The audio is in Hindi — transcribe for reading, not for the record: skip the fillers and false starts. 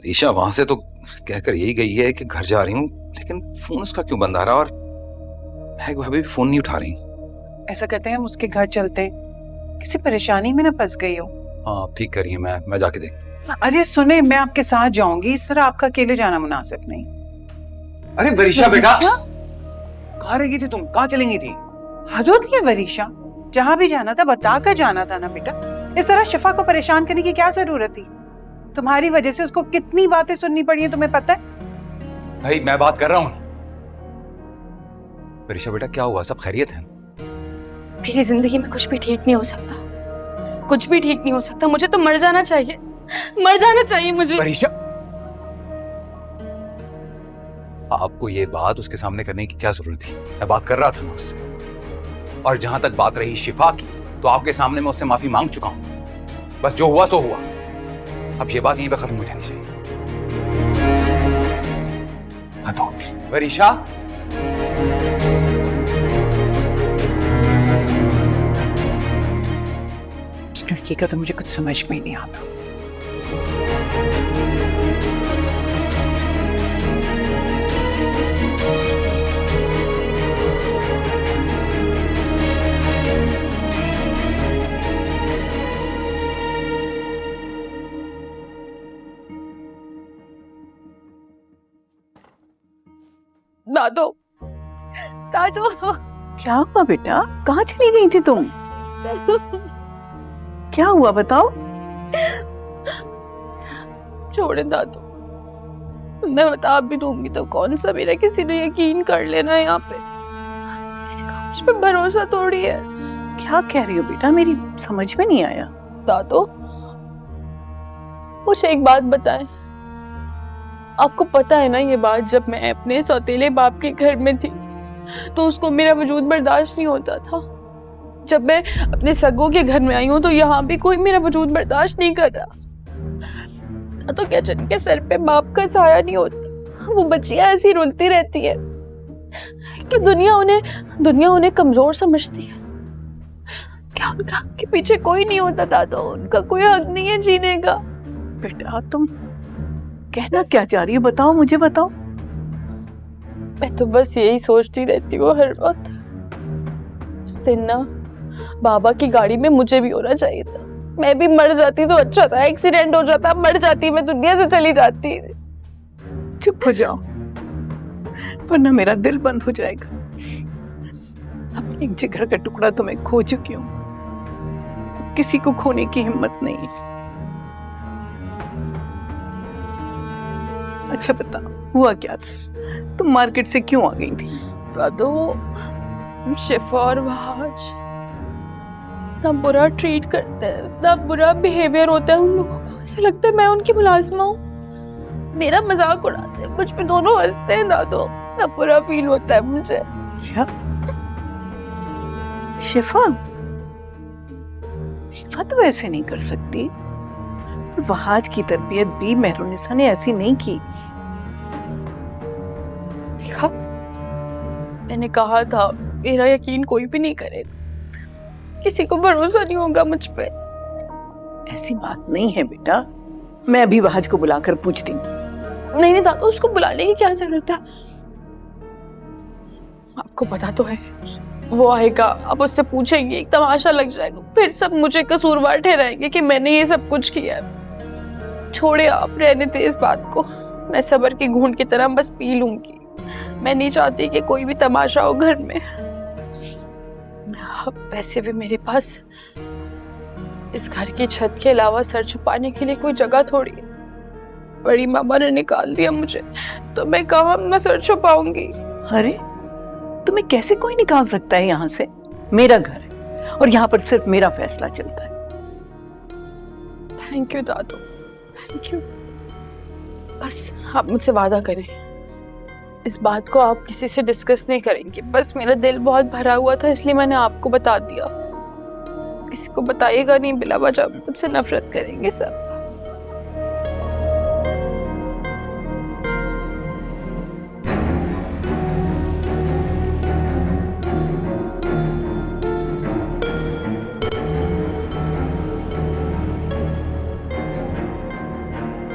ईशा वहां से तो कहकर यही गई है कि घर जा रही हूँ, लेकिन फोन उसका क्यों बंद आ रहा और महक भाभी भी फोन नहीं उठा रही। ऐसा करते हैं हम उसके घर चलते हैं, किसी परेशानी में ना फंस गई हो। हाँ ठीक करिए, मैं जाके देखता। अरे सुने, मैं आपके साथ जाऊंगी, इस तरह आपका अकेले जाना मुनासिब नहीं। अरे वरीशा बेटा, कहाँ रह गई थी तुम? कहाँ चलेंगी थी? हद होती है वरीशा, जहाँ भी जाना था बता कर जाना था ना बेटा। इस तरह शिफा को परेशान करने की क्या जरूरत थी? तुम्हारी वजह से उसको कितनी बातें सुननी पड़ी है तुम्हें पता है? भाई मैं बात कर रहा हूँ। वरीशा बेटा क्या हुआ, सब खैरियत है? मेरी जिंदगी में कुछ भी ठीक नहीं हो सकता, कुछ भी ठीक नहीं हो सकता। मुझे तो मर जाना चाहिए, मर जाना चाहिए मुझे। वरीशा, आपको ये बात उसके सामने करने की क्या जरूरत थी? मैं बात कर रहा था ना उससे। और जहां तक बात रही शिफा की, तो आपके सामने मैं उससे माफी मांग चुका हूं। बस जो हुआ तो हुआ, अब ये बात यहीं पे खत्म हो जानी चाहिए। हाँ तो वरीशा, इस लड़की का तो मुझे कुछ समझ में ही नहीं आता। दादो, दादो, क्या हुआ बेटा, कहाँ चली गई थी तुम? क्या हुआ बताओ। छोड़े दादो, मैं बता भी दूंगी तो कौन सा मेरा किसी ने यकीन कर लेना है यहाँ पे। किसी का मुझ पे भरोसा थोड़ी है। क्या कह रही हो बेटा, मेरी समझ में नहीं आया। दादो, मुझे एक बात बताएं, आपको पता है ना ये बात, जब मैं अपने सौतेले बाप के घर में थी तो उसको मेरा वजूद बर्दाश्त नहीं होता था। जब मैं अपने सगों के घर में आई हूँ तो यहाँ भी कोई मेरा वजूद बर्दाश्त नहीं कर रहा। तो क्या जिनके सर पे बाप का साया नहीं होता, वो बच्चियां ऐसी रुलती रहती है कि दुनिया उन्हें कमजोर समझती है। क्या उनका के पीछे कोई नहीं होता दादा? उनका कोई हक नहीं है जीने का। बेटा तुम कहना क्या चाह रही हो, बताओ, मुझे बताओ। मैं तो बस यही सोचती रहती हूँ हर वक्त, उस दिन ना बाबा की गाड़ी में मुझे भी होना चाहिए था। मैं भी मर जाती तो अच्छा था, एक्सीडेंट हो जाता, मर जाती, मैं दुनिया से चली जाती। चुप हो जाओ वरना मेरा दिल बंद हो जाएगा। अपने एक जिगर का टुकड़ा तो मैं खो चुकी हूँ, किसी को खोने की हिम्मत नहीं। अच्छा बता, हुआ क्या था? तुम मार्केट से क्यों आ गई थी? तो शिफा और वहाज इतना बुरा ट्रीट करते हैं, इतना बुरा बिहेवियर होता है उन लोगों का, ऐसा लगता है मैं उनकी मुलाजिमा हूँ। मेरा मजाक उड़ाते हैं, मुझ पे दोनों हंसते हैं दादो, इतना बुरा फील होता है मुझे। क्या? शिफा तो ऐसे नहीं कर सकती। वहाज की तरबियत भी मेहरुनिसा ने ऐसी नहीं की। देखा, मैंने कहा था मेरा यकीन कोई भी नहीं करेगा, किसी को भरोसा नहीं होगा मुझ पे। ऐसी बात नहीं है बेटा, मैं अभी वहाज को बुलाकर पूछती हूँ। नहीं दादा, उसको बुलाने की क्या जरूरत है? आपको पता तो है वो आएगा, अब उससे पूछेंगे, एक तमाशा लग जाएगा, फिर सब मुझे कसूरवार ठहराएंगे कि मैंने ये सब कुछ किया है। छोड़े आप, रहने दे इस बात को। मैं सबर की घूंट की तरह बस पी लूंगी। मैं नहीं चाहती कि कोई भी तमाशा हो घर में। अब वैसे भी मेरे पास इस घर की छत के अलावा सर छुपाने के लिए कोई जगह थोड़ी है। बड़ी मामा ने निकाल दिया मुझे, तो मैं कहाँ अपना सर छुपाऊंगी? अरे तुम्हें कैसे कोई निकाल सकता है यहाँ से? मेरा घर है और यहाँ पर सिर्फ मेरा फैसला चलता है। Thank you Dadu, thank you. बस आप मुझसे वादा करें, इस बात को आप किसी से डिस्कस नहीं करेंगे। बस मेरा दिल बहुत भरा हुआ था इसलिए मैंने आपको बता दिया। किसी को बताइएगा नहीं, बिला वजह मुझसे नफरत करेंगे सब।